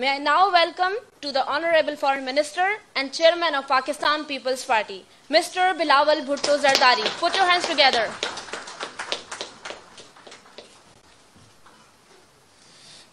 May I now welcome to the Honorable Foreign Minister and Chairman of Pakistan People's Party, Mr. Bilawal Bhutto Zardari. Put your hands together.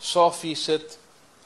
100%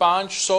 500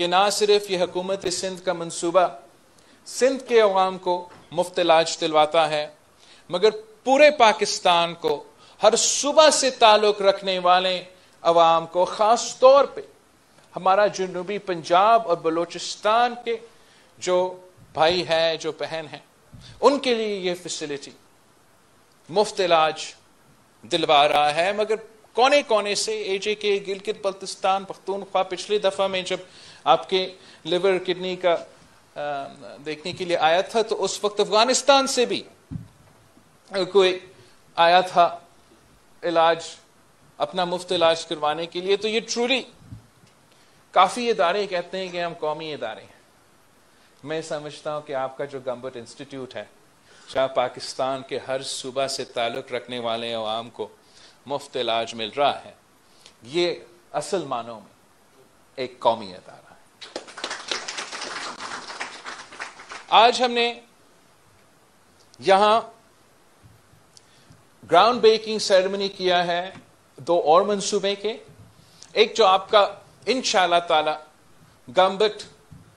کہ نہ صرف یہ حکومت سندھ کا منصوبہ سندھ کے عوام کو مفت علاج دلواتا ہے، مگر پورے پاکستان کو ہر صوبہ سے تعلق رکھنے والے عوام کو، خاص طور پہ ہمارا جنوبی پنجاب اور بلوچستان کے جو بھائی ہیں، جو بہن ہیں، ان کے لیے یہ فیسلٹی مفت علاج دلوا رہا ہے۔ مگر کونے کونے سے اے جے کے گلگت بلتستان پختونخوا پچھلی دفعہ میں جب آپ کے لیور کڈنی کا دیکھنے کے لیے آیا تھا تو اس وقت افغانستان سے بھی کوئی آیا تھا علاج، اپنا مفت علاج کروانے کے لیے۔ تو یہ ٹرولی کافی ادارے کہتے ہیں کہ ہم قومی ادارے ہیں۔ میں سمجھتا ہوں کہ آپ کا جو گمبٹ انسٹیٹیوٹ ہے، جہاں پاکستان کے ہر صوبہ سے تعلق رکھنے والے عوام کو مفت علاج مل رہا ہے، یہ اصل معنوں میں ایک قومی ادارہ ہے۔ آج ہم نے یہاں گراؤنڈ بریکنگ سیریمنی کیا ہے 2 اور منصوبے کے، ایک جو آپ کا انشاءاللہ تعالی گمبٹ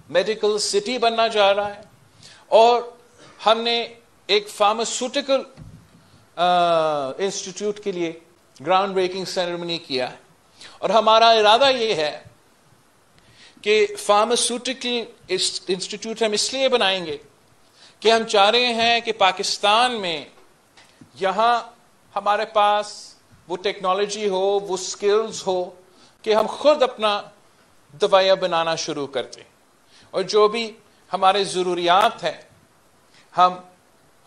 میڈیکل سٹی بننا جا رہا ہے، اور ہم نے ایک فارماسیوٹیکل انسٹیٹیوٹ کے لیے گراؤنڈ بریکنگ سیریمنی کیا ہے۔ اور ہمارا ارادہ یہ ہے کہ فارماسیوٹیکل انسٹیٹیوٹ ہم اس لیے بنائیں گے کہ ہم چاہ رہے ہیں کہ پاکستان میں یہاں ہمارے پاس وہ ٹیکنالوجی ہو، وہ سکلز ہو کہ ہم خود اپنا دوائیاں بنانا شروع کر دیں، اور جو بھی ہمارے ضروریات ہیں ہم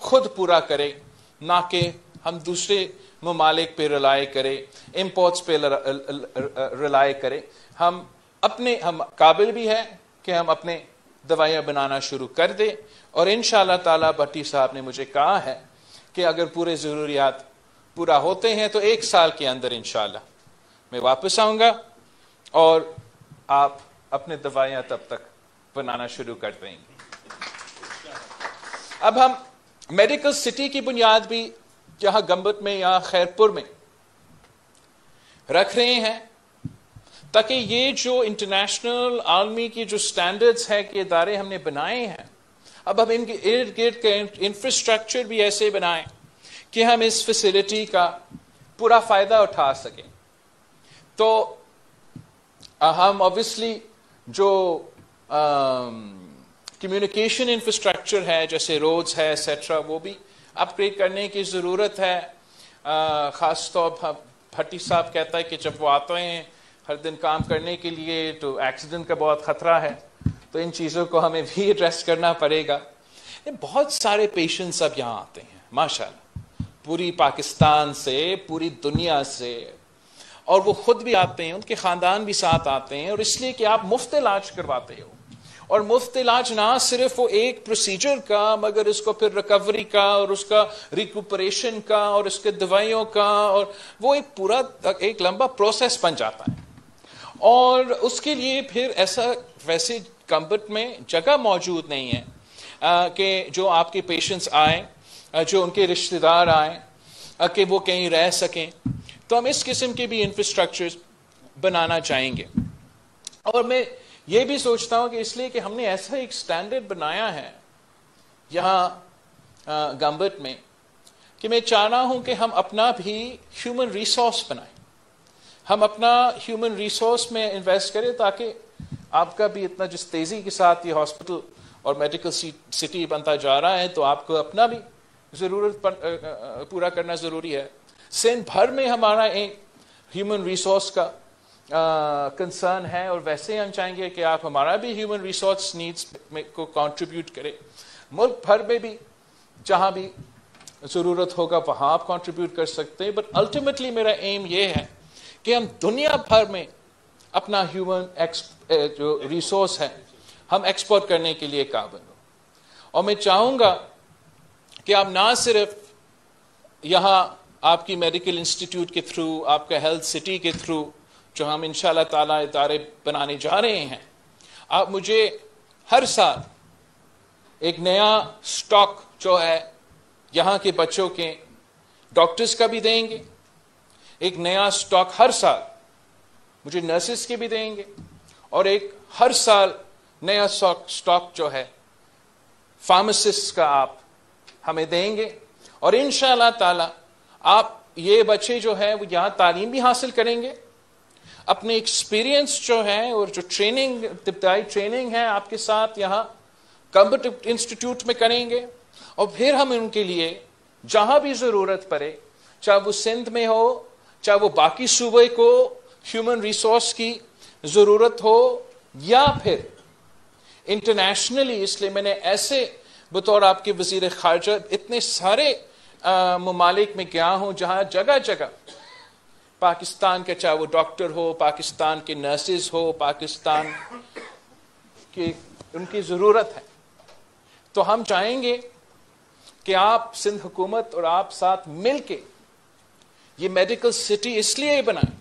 خود پورا کریں، نہ کہ ہم دوسرے ممالک پہ رلائی کریں، امپورٹس پہ رلائی کریں۔ ہم قابل بھی ہیں کہ ہم اپنے دوائیاں بنانا شروع کر دیں، اور انشاءاللہ تعالی بھٹی صاحب نے مجھے کہا ہے کہ اگر پورے ضروریات پورا ہوتے ہیں تو 1 سال کے اندر انشاءاللہ میں واپس آؤں گا اور آپ اپنے دوائیاں تب تک بنانا شروع کر دیں گے۔ اب ہم میڈیکل سٹی کی بنیاد بھی یہاں گمبت میں یا خیرپور میں رکھ رہے ہیں، تاکہ یہ جو انٹرنیشنل عالمی کی جو سٹینڈرڈز ہے کہ ادارے ہم نے بنائے ہیں، اب ہم ان کے ارد گرد کا انفراسٹرکچر بھی ایسے بنائیں کہ ہم اس فیسلٹی کا پورا فائدہ اٹھا سکیں۔ تو ہم obviously جو کمیونیکیشن انفراسٹرکچر ہے، جیسے روڈز ہے ایٹسٹرا، وہ بھی اپ گریڈ کرنے کی ضرورت ہے۔ خاص طور پر بھٹی صاحب کہتا ہے کہ جب وہ آتے ہیں ہر دن کام کرنے کے لیے تو ایکسیڈنٹ کا بہت خطرہ ہے، تو ان چیزوں کو ہمیں بھی ایڈریس کرنا پڑے گا۔ بہت سارے پیشنٹس اب یہاں آتے ہیں ماشاءاللہ، پوری پاکستان سے، پوری دنیا سے، اور وہ خود بھی آتے ہیں، ان کے خاندان بھی ساتھ آتے ہیں، اور اس لیے کہ آپ مفت علاج کرواتے ہو، اور مفت علاج نہ صرف وہ ایک پروسیجر کا، مگر اس کو پھر ریکوری کا، اور اس کا ریکوپریشن کا، اور اس کے دوائیوں کا، اور وہ ایک پورا ایک لمبا پروسیس بن جاتا ہے۔ اور اس کے لیے پھر ویسے گمبٹ میں جگہ موجود نہیں ہے کہ جو آپ کے پیشنٹس آئیں، جو ان کے رشتہ دار آئیں، کہ وہ کہیں رہ سکیں۔ تو ہم اس قسم کے بھی انفراسٹرکچر بنانا چاہیں گے۔ اور میں یہ بھی سوچتا ہوں کہ اس لیے کہ ہم نے ایسا ایک سٹینڈرڈ بنایا ہے یہاں گمبٹ میں، کہ میں چاہ رہا ہوں کہ ہم اپنا بھی ہیومن ریسورس بنائیں، ہم اپنا ہیومن ریسورس میں انویسٹ کریں، تاکہ آپ کا بھی اتنا جس تیزی کے ساتھ یہ ہاسپٹل اور میڈیکل سٹی بنتا جا رہا ہے، تو آپ کو اپنا بھی ضرورت پورا کرنا ضروری ہے۔ سندھ بھر میں ہمارا ایک ہیومن ریسورس کا کنسرن ہے، اور ویسے ہم چاہیں گے کہ آپ ہمارا بھی ہیومن ریسورس نیڈز کو کنٹریبیوٹ کریں۔ ملک بھر میں بھی جہاں بھی ضرورت ہوگا وہاں آپ کنٹریبیوٹ کر سکتے ہیں، بٹ الٹیمیٹلی میرا ایم یہ ہے کہ ہم دنیا بھر میں اپنا ہیومن جو ریسورس ہے ہم ایکسپورٹ کرنے کے لیے قابل ہوں۔ اور میں چاہوں گا کہ آپ نہ صرف یہاں آپ کی میڈیکل انسٹیٹیوٹ کے تھرو، آپ کا ہیلتھ سٹی کے تھرو جو ہم انشاءاللہ تعالی ادارے بنانے جا رہے ہیں، آپ مجھے ہر سال ایک نیا سٹاک جو ہے یہاں کے بچوں کے ڈاکٹرز کا بھی دیں گے، ایک نیا سٹاک ہر سال مجھے نرسز کے بھی دیں گے، اور ایک ہر سال نیا اسٹاک جو ہے فارماسسٹ کا آپ ہمیں دیں گے، اور انشاءاللہ تعالی آپ یہ بچے جو ہے وہ یہاں تعلیم بھی حاصل کریں گے، اپنے ایکسپیرینس جو ہے اور جو ٹریننگ ابتدائی ٹریننگ ہے آپ کے ساتھ یہاں کمبٹ انسٹیٹیوٹ میں کریں گے، اور پھر ہم ان کے لیے جہاں بھی ضرورت پڑے، چاہے وہ سندھ میں ہو، چاہے وہ باقی صوبے کو ہیومن ریسورس کی ضرورت ہو، یا پھر انٹرنیشنلی، اس لیے میں نے ایسے بطور آپ کے وزیر خارجہ اتنے سارے ممالک میں گیا ہوں جہاں جگہ جگہ پاکستان کے، چاہے وہ ڈاکٹر ہو، پاکستان کے نرسز ہو، پاکستان کی ان کی ضرورت ہے، تو ہم چاہیں گے کہ آپ سندھ حکومت اور آپ ساتھ مل کے یہ میڈیکل سٹی اس لیے بنائیں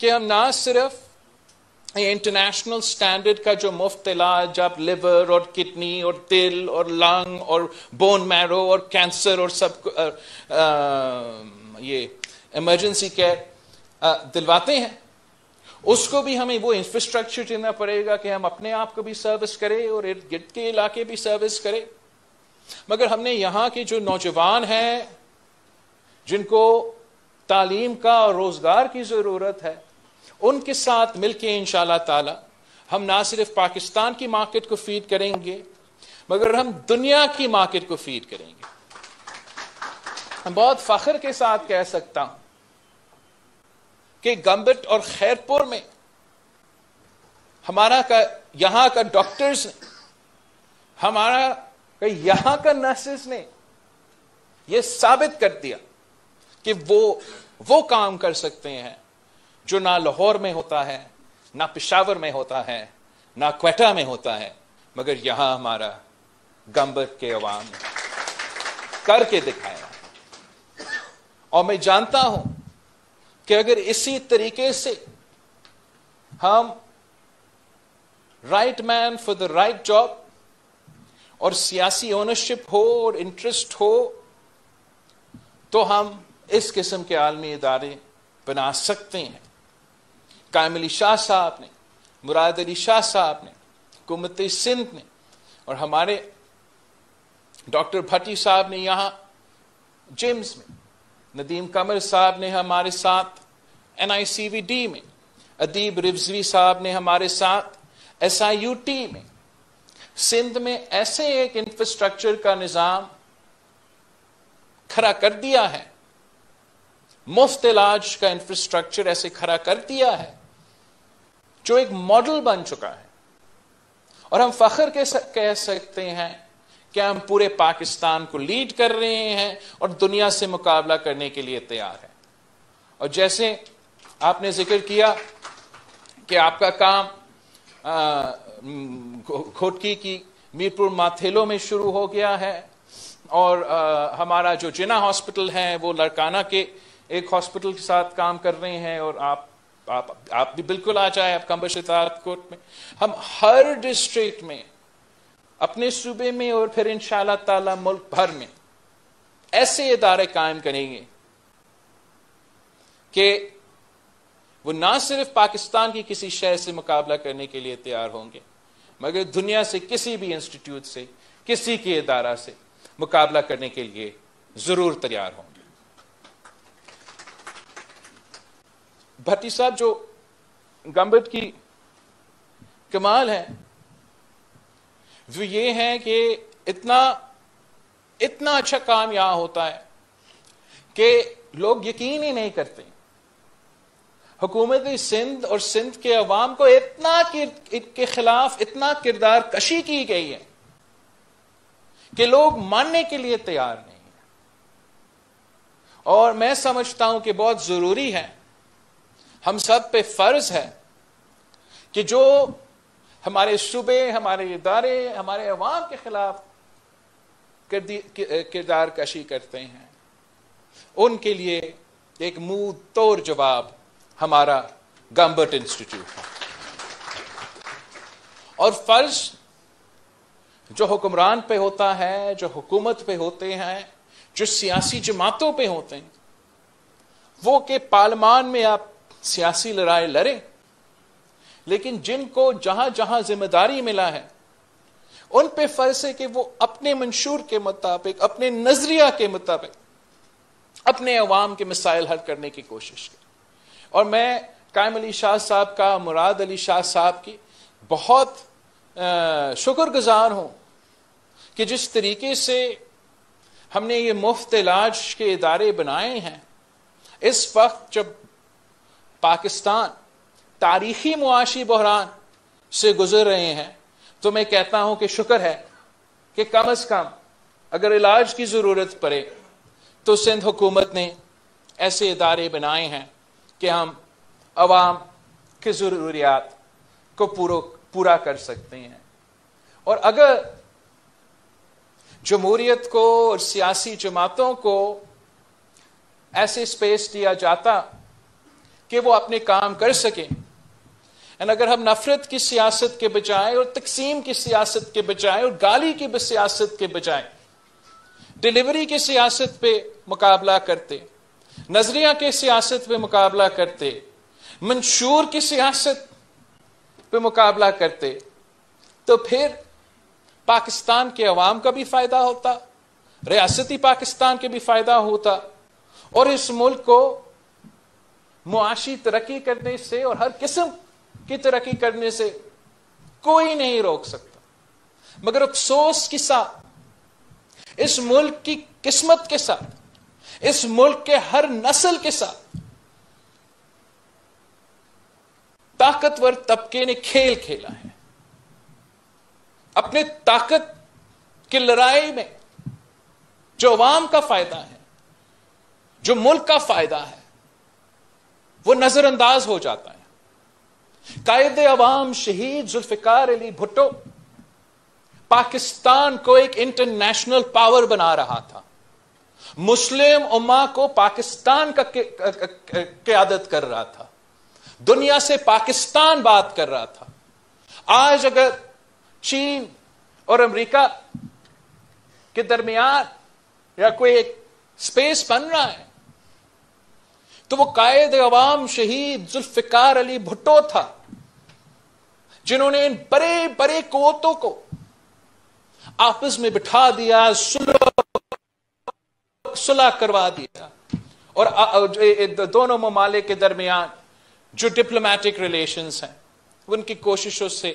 کہ ہم نہ صرف انٹرنیشنل سٹینڈرڈ کا جو مفت علاج اب لیور اور کڈنی اور دل اور لنگ اور بون میرو اور کینسر اور سب یہ ایمرجنسی کیئر دلواتے ہیں، اس کو بھی ہمیں وہ انفراسٹرکچر دینا پڑے گا کہ ہم اپنے آپ کو بھی سروس کریں اور ارد گرد کے علاقے بھی سروس کریں۔ مگر ہم نے یہاں کے جو نوجوان ہیں جن کو تعلیم کا اور روزگار کی ضرورت ہے، ان کے ساتھ مل کے انشاءاللہ تعالی ہم نہ صرف پاکستان کی مارکیٹ کو فیڈ کریں گے مگر ہم دنیا کی مارکیٹ کو فیڈ کریں گے۔ میں بہت فخر کے ساتھ کہہ سکتا ہوں کہ گمبٹ اور خیرپور میں ہمارا یہاں کا ڈاکٹرز نے، ہمارا یہاں کا نرسز نے یہ ثابت کر دیا کہ وہ کام کر سکتے ہیں جو نہ لاہور میں ہوتا ہے، نہ پشاور میں ہوتا ہے، نہ کوئٹہ میں ہوتا ہے، مگر یہاں ہمارا گمبٹ کے عوام نے کر کے دکھایا۔ اور میں جانتا ہوں کہ اگر اسی طریقے سے ہم right man for the right job اور سیاسی اونرشپ ہو اور انٹرسٹ ہو تو ہم اس قسم کے عالمی ادارے بنا سکتے ہیں۔ قائم علی شاہ صاحب نے، مراد علی شاہ صاحب نے، حکومت سندھ نے، اور ہمارے ڈاکٹر بھٹی صاحب نے یہاں جیمز میں، ندیم قمر صاحب نے ہمارے ساتھ NICVD میں، ادیب رضوی صاحب نے ہمارے ساتھ SIUT میں، سندھ میں ایسے ایک انفراسٹرکچر کا نظام کھڑا کر دیا ہے، مفت علاج کا انفراسٹرکچر ایسے کھڑا کر دیا ہے جو ایک ماڈل بن چکا ہے، اور ہم فخر کہہ سکتے ہیں کہ ہم پورے پاکستان کو لیڈ کر رہے ہیں اور دنیا سے مقابلہ کرنے کے لیے تیار ہیں۔ اور جیسے آپ نے ذکر کیا کہ آپ کا کام کھوٹکی کی میرپور ماتھیلو میں شروع ہو گیا ہے، اور ہمارا جو جنا ہاسپٹل ہے وہ لڑکانہ کے ایک ہاسپٹل کے ساتھ کام کر رہے ہیں، اور آپ بھی بالکل آ جائیں، آپ کمبر شتات کوٹ میں۔ ہم ہر ڈسٹرکٹ میں، اپنے صوبے میں اور پھر انشاءاللہ تعالی ملک بھر میں ایسے ادارے قائم کریں گے کہ وہ نہ صرف پاکستان کی کسی شہر سے مقابلہ کرنے کے لیے تیار ہوں گے مگر دنیا سے کسی بھی انسٹیٹیوٹ سے، کسی کے ادارہ سے مقابلہ کرنے کے لیے ضرور تیار ہوں گے۔ بھٹی صاحب، جو گمبٹ کی کمال ہے وہ یہ ہے کہ اتنا اچھا کام یہاں ہوتا ہے کہ لوگ یقین ہی نہیں کرتے۔ حکومت سندھ اور سندھ کے عوام کو اتنا کے خلاف اتنا کردار کشی کی گئی ہے کہ لوگ ماننے کے لیے تیار نہیں ہیں، اور میں سمجھتا ہوں کہ بہت ضروری ہے، ہم سب پہ فرض ہے کہ جو ہمارے صوبے، ہمارے ادارے، ہمارے عوام کے خلاف کردار کشی کرتے ہیں ان کے لیے ایک منہ توڑ جواب ہمارا گمبٹ انسٹیٹیوٹ ہے۔ اور فرض جو حکمران پہ ہوتا ہے، جو حکومت پہ ہوتے ہیں، جو سیاسی جماعتوں پہ ہوتے ہیں، وہ کہ پارلیمان میں آپ سیاسی لڑائی لڑیں، لیکن جن کو جہاں جہاں ذمہ داری ملا ہے ان پہ فرض ہے کہ وہ اپنے منشور کے مطابق، اپنے نظریہ کے مطابق اپنے عوام کے مسائل حل کرنے کی کوشش کریں. اور میں قائم علی شاہ صاحب کا، مراد علی شاہ صاحب کی بہت شکر گزار ہوں کہ جس طریقے سے ہم نے یہ مفت علاج کے ادارے بنائے ہیں. اس وقت جب پاکستان تاریخی معاشی بحران سے گزر رہے ہیں تو میں کہتا ہوں کہ شکر ہے کہ کم از کم اگر علاج کی ضرورت پڑے تو سندھ حکومت نے ایسے ادارے بنائے ہیں کہ ہم عوام کے ضروریات کو پورا کر سکتے ہیں. اور اگر جمہوریت کو اور سیاسی جماعتوں کو ایسے اسپیس دیا جاتا کہ وہ اپنے کام کر سکیں، اگر ہم نفرت کی سیاست کے بجائے اور تقسیم کی سیاست کے بجائے اور گالی کی سیاست کے بجائے ڈیلیوری کی سیاست پہ مقابلہ کرتے، نظریہ کے سیاست پہ مقابلہ کرتے، منشور کی سیاست پہ مقابلہ کرتے، تو پھر پاکستان کے عوام کا بھی فائدہ ہوتا، ریاستی پاکستان کے بھی فائدہ ہوتا، اور اس ملک کو معاشی ترقی کرنے سے اور ہر قسم کی ترقی کرنے سے کوئی نہیں روک سکتا. مگر افسوس کے ساتھ، اس ملک کی قسمت کے ساتھ، اس ملک کے ہر نسل کے ساتھ طاقتور طبقے نے کھیل کھیلا ہے. اپنے طاقت کی لڑائی میں جو عوام کا فائدہ ہے، جو ملک کا فائدہ ہے، وہ نظر انداز ہو جاتا ہے. قائد عوام شہید ذوالفقار علی بھٹو پاکستان کو ایک انٹرنیشنل پاور بنا رہا تھا، مسلم امہ کو پاکستان کا قیادت کر رہا تھا، دنیا سے پاکستان بات کر رہا تھا. آج اگر چین اور امریکہ کے درمیان یا کوئی ایک سپیس بن رہا ہے تو وہ قائد عوام شہید ذوالفقار علی بھٹو تھا، جنہوں نے ان بڑے بڑے قوتوں کو آپس میں بٹھا دیا، صلح کروا دیا، اور دونوں ممالک کے درمیان جو ڈپلومیٹک ریلیشنز ہیں ان کی کوششوں سے،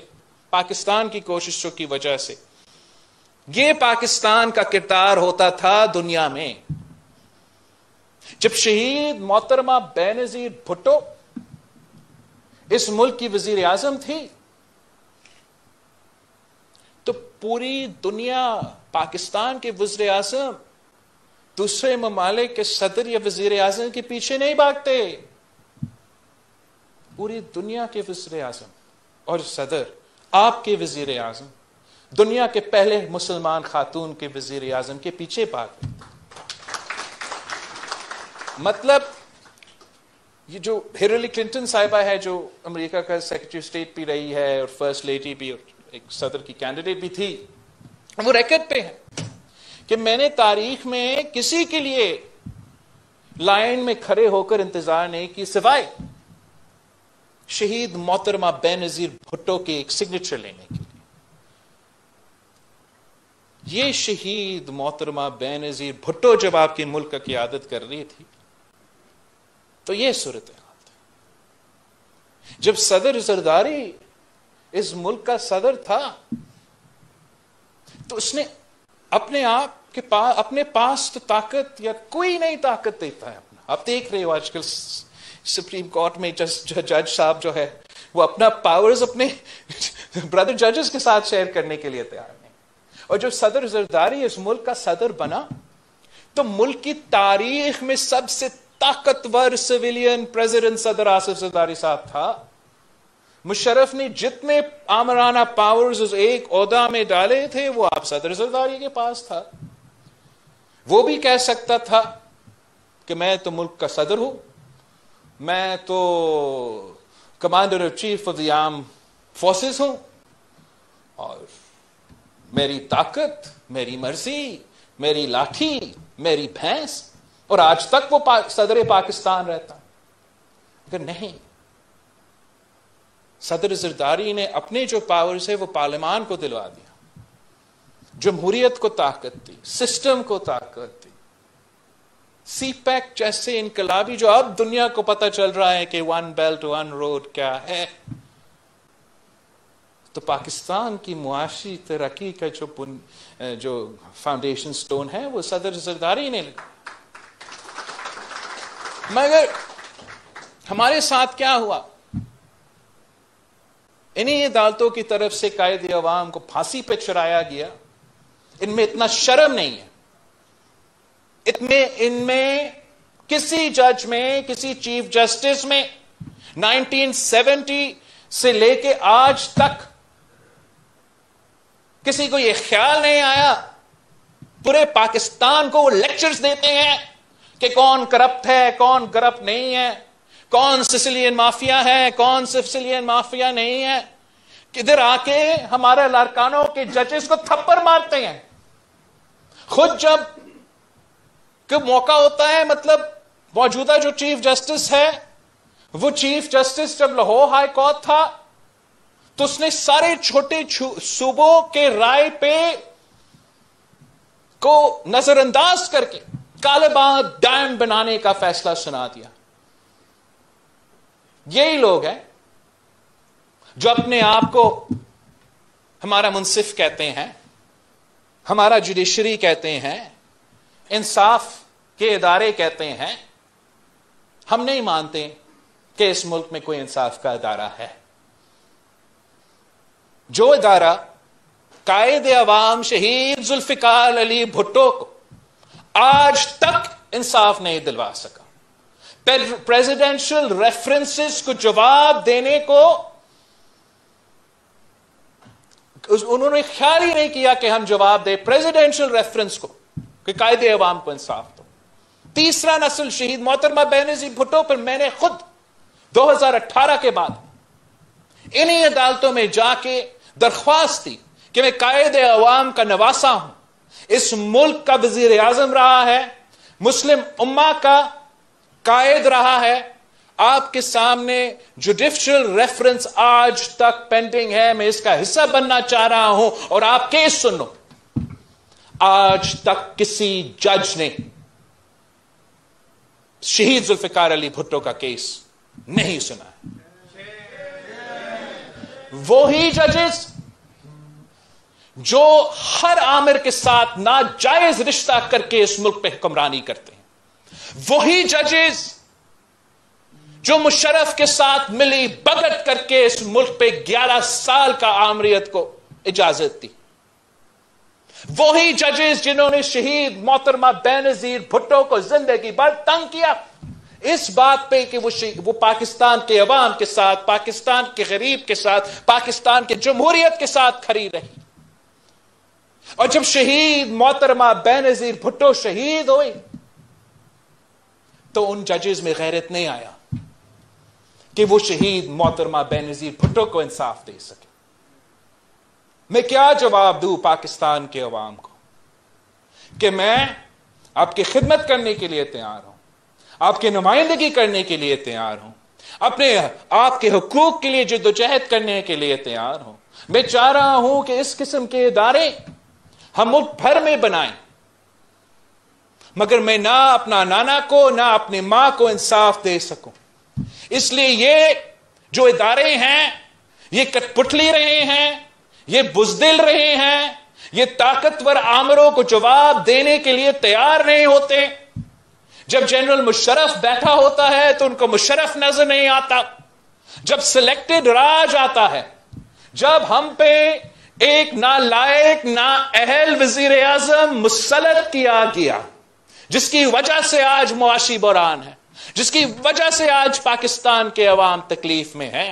پاکستان کی کوششوں کی وجہ سے یہ پاکستان کا کردار ہوتا تھا دنیا میں. جب شہید محترمہ بینظیر بھٹو اس ملک کی وزیر اعظم تھی تو پوری دنیا پاکستان کے وزیر اعظم دوسرے ممالک کے صدر یا وزیر اعظم کے پیچھے نہیں بھاگتے. پوری دنیا کے وزیر اعظم اور صدر، آپ کے وزیر اعظم، دنیا کے پہلے مسلمان خاتون کے وزیر اعظم کے پیچھے بھاگ. مطلب یہ جو ہیلری کلنٹن صاحبہ ہے، جو امریکہ کا سیکرٹری اسٹیٹ بھی رہی ہے اور فرسٹ لیڈی بھی اور ایک صدر کی کینڈیڈیٹ بھی تھی، وہ ریکارڈ پہ ہے کہ میں نے تاریخ میں کسی کے لیے لائن میں کھڑے ہو کر انتظار نہیں کی سوائے شہید محترمہ بینظیر بھٹو کے ایک سگنیچر لینے کے لیے. یہ شہید محترمہ بینظیر بھٹو جب آپ کے ملک کا قیادت کر رہی تھی تو یہ صورتحال تھی. جب صدر زرداری اس ملک کا صدر تھا تو اس نے اپنے آپ کے پاس، اپنے پاس تو طاقت یا کوئی نہیں طاقت دیتا ہے اپنا. آپ دیکھ رہے ہو آج کل سپریم کورٹ میں جج صاحب جو ہے وہ اپنا پاورز اپنے برادر ججز کے ساتھ شیئر کرنے کے لیے تیار نہیں. اور جب صدر زرداری اس ملک کا صدر بنا تو ملک کی تاریخ میں سب سے طاقتور سویلین پریزیڈنٹ صدر آصف زرداری صاحب تھا. مشرف نے جتنے آمرانہ پاورز اس ایک عہدہ میں ڈالے تھے وہ آپ صدر زرداری کے پاس تھا. وہ بھی کہہ سکتا تھا کہ میں تو ملک کا صدر ہوں، میں تو commander of chief of the arm forces ہوں، اور میری طاقت، میری مرضی، میری لاٹھی، میری بھینس، اور آج تک وہ صدر پاکستان رہتا. اگر نہیں، صدر زرداری نے اپنے جو پاور سے وہ پارلیمان کو دلوا دیا، جمہوریت کو طاقت دی، سسٹم کو طاقت دی. سی پیک جیسے انقلابی جو اب دنیا کو پتہ چل رہا ہے کہ ون بیلٹ ون روڈ کیا ہے، تو پاکستان کی معاشی ترقی کا جو فاؤنڈیشن سٹون ہے وہ صدر زرداری نے لگا. مگر ہمارے ساتھ کیا ہوا؟ انہی عدالتوں کی طرف سے قائد عوام کو پھانسی پہ چڑھایا گیا. ان میں اتنا شرم نہیں ہے، ان میں کسی جج میں، کسی چیف جسٹس میں 1970 سے لے کے آج تک کسی کو یہ خیال نہیں آیا. پورے پاکستان کو وہ لیکچرز دیتے ہیں کہ کون کرپٹ ہے، کون کرپٹ نہیں ہے، کون سسلین مافیا ہے، کون سسلین مافیا نہیں ہے. کدھر آ کے ہمارے لارکانوں کے ججز کو تھپڑ مارتے ہیں. خود جب موقع ہوتا ہے، مطلب موجودہ جو چیف جسٹس ہے، وہ چیف جسٹس جب لاہور ہائی کورٹ تھا تو اس نے سارے چھوٹے صوبوں کے رائے پہ کو نظر انداز کر کے کالاباغ ڈیم بنانے کا فیصلہ سنا دیا. یہی لوگ ہیں جو اپنے آپ کو ہمارا منصف کہتے ہیں، ہمارا جوڈیشری کہتے ہیں، انصاف کے ادارے کہتے ہیں. ہم نہیں مانتے کہ اس ملک میں کوئی انصاف کا ادارہ ہے. جو ادارہ قائد عوام شہید ذوالفقار علی بھٹو کو آج تک انصاف نہیں دلوا سکا، پریزیڈینشل ریفرنسز کو جواب دینے کو انہوں نے خیال ہی نہیں کیا کہ ہم جواب دیں پریزیڈینشل ریفرنس کو کہ قائد عوام کو انصاف دو. تیسرا نسل شہید محترمہ بینظیر بھٹو پر میں نے خود 2018 کے بعد انہی عدالتوں میں جا کے درخواست دی کہ میں قائد عوام کا نواسا ہوں، اس ملک کا وزیر اعظم رہا ہے، مسلم امہ کا قائد رہا ہے. آپ کے سامنے جوڈیشل ریفرنس آج تک پینڈنگ ہے، میں اس کا حصہ بننا چاہ رہا ہوں اور آپ کیس سنو. آج تک کسی جج نے شہید ذوالفقار علی بھٹو کا کیس نہیں سنا ہے. وہی ججز جو ہر آمر کے ساتھ ناجائز رشتہ کر کے اس ملک پہ حکمرانی کرتے ہیں، وہی ججز جو مشرف کے ساتھ ملی بھگت کر کے اس ملک پہ 11 سال کا آمریت کو اجازت دی، وہی ججز جنہوں نے شہید محترمہ بینظیر بھٹو کو زندگی بھر تنگ کیا اس بات پہ کہ وہ پاکستان کے عوام کے ساتھ، پاکستان کے غریب کے ساتھ، پاکستان کے جمہوریت کے ساتھ کھڑی رہی. اور جب شہید محترمہ بینظیر بھٹو شہید ہوئی تو ان ججز میں غیرت نہیں آیا کہ وہ شہید محترمہ بینظیر بھٹو کو انصاف دے سکے. میں کیا جواب دوں پاکستان کے عوام کو کہ میں آپ کی خدمت کرنے کے لیے تیار ہوں، آپ کی نمائندگی کرنے کے لیے تیار ہوں، اپنے آپ کے حقوق کے لیے جدوجہد کرنے کے لیے تیار ہوں. میں چاہ رہا ہوں کہ اس قسم کے ادارے ہم ملک بھر میں بنائیں، مگر میں نہ اپنا نانا کو نہ اپنی ماں کو انصاف دے سکوں. اس لیے یہ جو ادارے ہیں یہ کٹ پٹلی رہے ہیں، یہ بزدل رہے ہیں، یہ طاقتور آمروں کو جواب دینے کے لیے تیار نہیں ہوتے. جب جنرل مشرف بیٹھا ہوتا ہے تو ان کو مشرف نظر نہیں آتا. جب سلیکٹڈ راج آتا ہے، جب ہم پہ ایک نالائق نااہل وزیر اعظم مسلط کیا گیا جس کی وجہ سے آج معاشی بحران ہے، جس کی وجہ سے آج پاکستان کے عوام تکلیف میں ہے،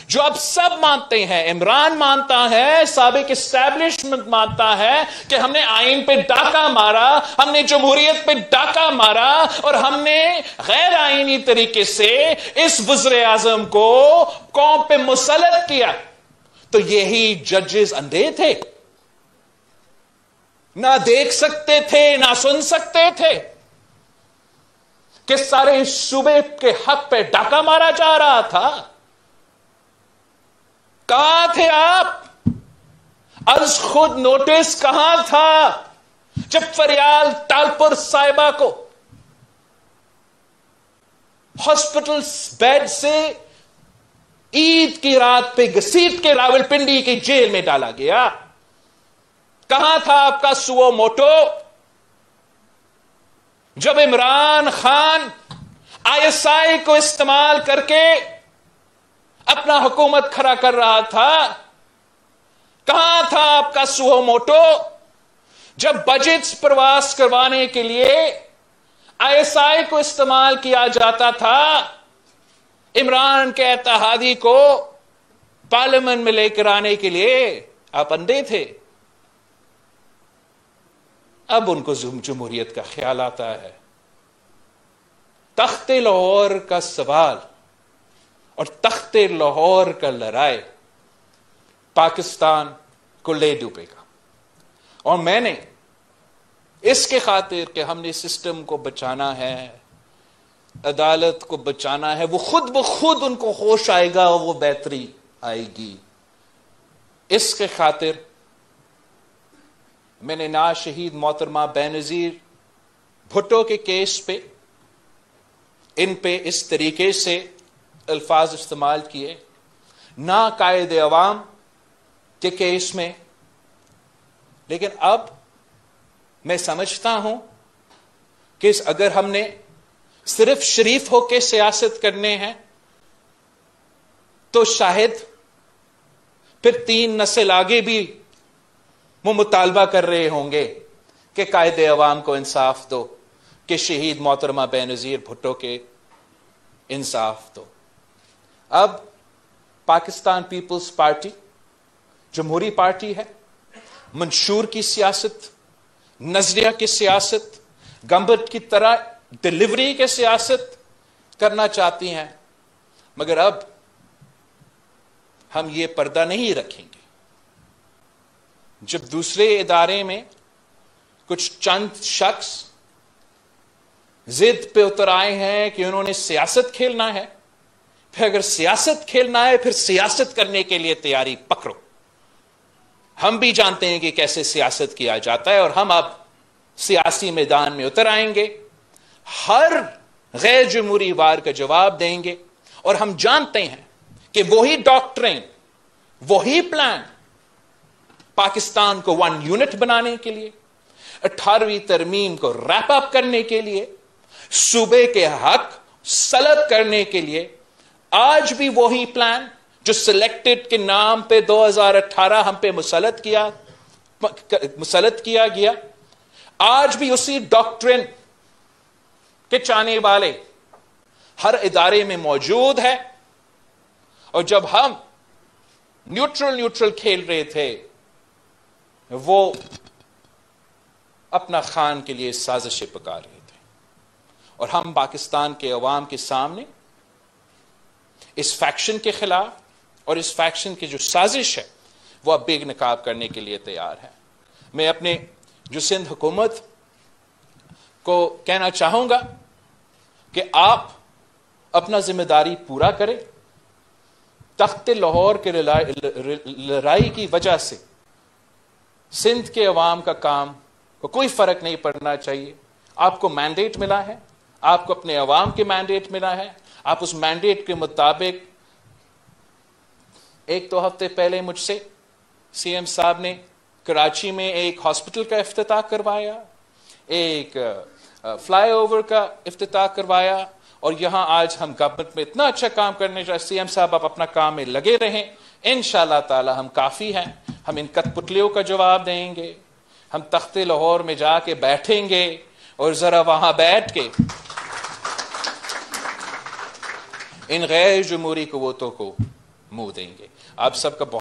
جو اب سب مانتے ہیں، عمران مانتا ہے، سابق اسٹیبلشمنٹ مانتا ہے کہ ہم نے آئین پہ ڈاکہ مارا، ہم نے جمہوریت پہ ڈاکہ مارا اور ہم نے غیر آئینی طریقے سے اس وزیر اعظم کو قوم پہ مسلط کیا. تو یہی ججز اندھے تھے، نہ دیکھ سکتے تھے نہ سن سکتے تھے کہ سارے صوبے کے حق پہ ڈاکہ مارا جا رہا تھا. کہاں تھے آپ؟ از خود نوٹس کہاں تھا جب فریال تالپور صاحبہ کو ہاسپٹل بیڈ سے عید کی رات پہ گھسیٹ کے راولپنڈی کی جیل میں ڈالا گیا؟ کہاں تھا آپ کا سو موٹو جب عمران خان ISI کو استعمال کر کے اپنا حکومت کھڑا کر رہا تھا؟ کہاں تھا آپ کا سو موٹو جب بجٹس پرواز کروانے کے لیے ISI کو استعمال کیا جاتا تھا؟ عمران کے اتحادی کو پارلیمنٹ میں لے کر آنے کے لیے آپ اندھے تھے۔ اب ان کو جمہوریت کا خیال آتا ہے۔ تخت لاہور کا سوال اور تخت لاہور کا لڑائی پاکستان کو لے ڈوبے گا، اور میں نے اس کے خاطر کہ ہم نے سسٹم کو بچانا ہے، عدالت کو بچانا ہے، وہ خود بخود ان کو ہوش آئے گا اور وہ بہتری آئے گی، اس کے خاطر میں نے نا شہید محترمہ بینظیر بھٹو کے کیس پہ ان پہ اس طریقے سے الفاظ استعمال کیے، نہ قائد عوام کے کیس میں۔ لیکن اب میں سمجھتا ہوں کہ اگر ہم نے صرف شریف ہو کے سیاست کرنے ہیں تو شاید پھر 3 نسل آگے بھی وہ مطالبہ کر رہے ہوں گے کہ قائد عوام کو انصاف دو، کہ شہید محترمہ بینظیر بھٹو کے انصاف دو۔ اب پاکستان پیپلز پارٹی جمہوری پارٹی ہے، منشور کی سیاست، نظریہ کی سیاست، گمبت کی طرح ڈلیوری کی سیاست کرنا چاہتی ہیں، مگر اب ہم یہ پردہ نہیں رکھیں گے۔ جب دوسرے ادارے میں کچھ چند شخص ضد پہ اتر آئے ہیں کہ انہوں نے سیاست کھیلنا ہے، پھر اگر سیاست کھیلنا ہے پھر سیاست کرنے کے لیے تیاری پکڑو۔ ہم بھی جانتے ہیں کہ کیسے سیاست کیا جاتا ہے، اور ہم اب سیاسی میدان میں اتر آئیں گے، ہر غیر جمہوری وار کا جواب دیں گے، اور ہم جانتے ہیں کہ وہی ڈاکٹرین، وہی پلان پاکستان کو 1 یونٹ بنانے کے لیے، 18ویں ترمیم کو ریپ اپ کرنے کے لیے، صوبے کے حق سلب کرنے کے لیے، آج بھی وہی پلان جو سلیکٹڈ کے نام پہ 2018 ہم پہ مسلط کیا گیا، آج بھی اسی ڈاکٹرین کے چاہنے والے ہر ادارے میں موجود ہے۔ اور جب ہم نیوٹرل کھیل رہے تھے، وہ اپنا خان کے لیے سازشیں پکا رہے تھے، اور ہم پاکستان کے عوام کے سامنے اس فیکشن کے خلاف اور اس فیکشن کی جو سازش ہے وہ اب بے نقاب کرنے کے لیے تیار ہے۔ میں اپنے جو سندھ حکومت کو کہنا چاہوں گا کہ آپ اپنا ذمہ داری پورا کریں۔ تخت لاہور کے لڑائی کی وجہ سے سندھ کے عوام کا کام کو کوئی فرق نہیں پڑنا چاہیے۔ آپ کو مینڈیٹ ملا ہے، آپ کو اپنے عوام کے مینڈیٹ ملا ہے، آپ اس مینڈیٹ کے مطابق 1-2 ہفتے پہلے مجھ سے CM صاحب نے کراچی میں ایک ہاسپٹل کا افتتاح کروایا، ایک فلائی اوور کا افتتاح کروایا، اور یہاں آج ہم گورنمنٹ میں اتنا اچھا کام کرنے چاہتے۔ CM صاحب آپ اپنا کام میں لگے رہیں، انشاءاللہ تعالی ہم کافی ہیں، ہم ان کت پتلیوں کا جواب دیں گے، ہم تخت لاہور میں جا کے بیٹھیں گے اور ذرا وہاں بیٹھ کے ان غیر جمہوری قوتوں کو منہ دیں گے۔ آپ سب کا